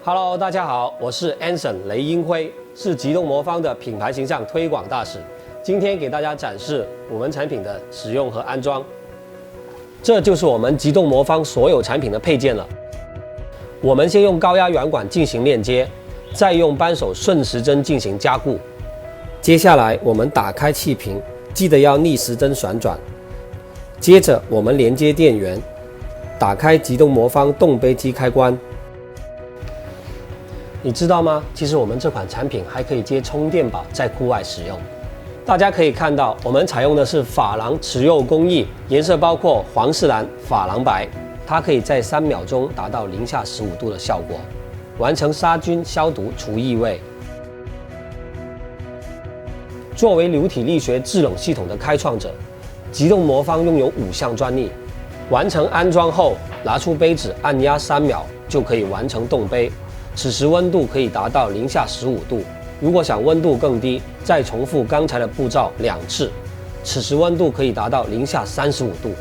Hello， 大家好，我是 Anson 雷英辉，是极动魔方的品牌形象推广大使。今天给大家展示我们产品的使用和安装。这就是我们极动魔方所有产品的配件了。我们先用高压圆管进行链接，再用扳手顺时针进行加固。接下来我们打开气瓶，记得要逆时针旋转。接着我们连接电源，打开极动魔方动杯机开关。你知道吗？其实我们这款产品还可以接充电宝，在户外使用。大家可以看到，我们采用的是珐琅持釉工艺，颜色包括黄饰蓝、珐琅白，它可以在3秒钟达到零下15度的效果，完成杀菌、消毒、除异味。作为流体力学制冷系统的开创者，极动魔方拥有5项专利。完成安装后，拿出杯子按压3秒就可以完成冻杯，此时温度可以达到零下15度。如果想温度更低，再重复刚才的步骤2次，此时温度可以达到零下35度。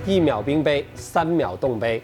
1秒冰杯，3秒冻杯。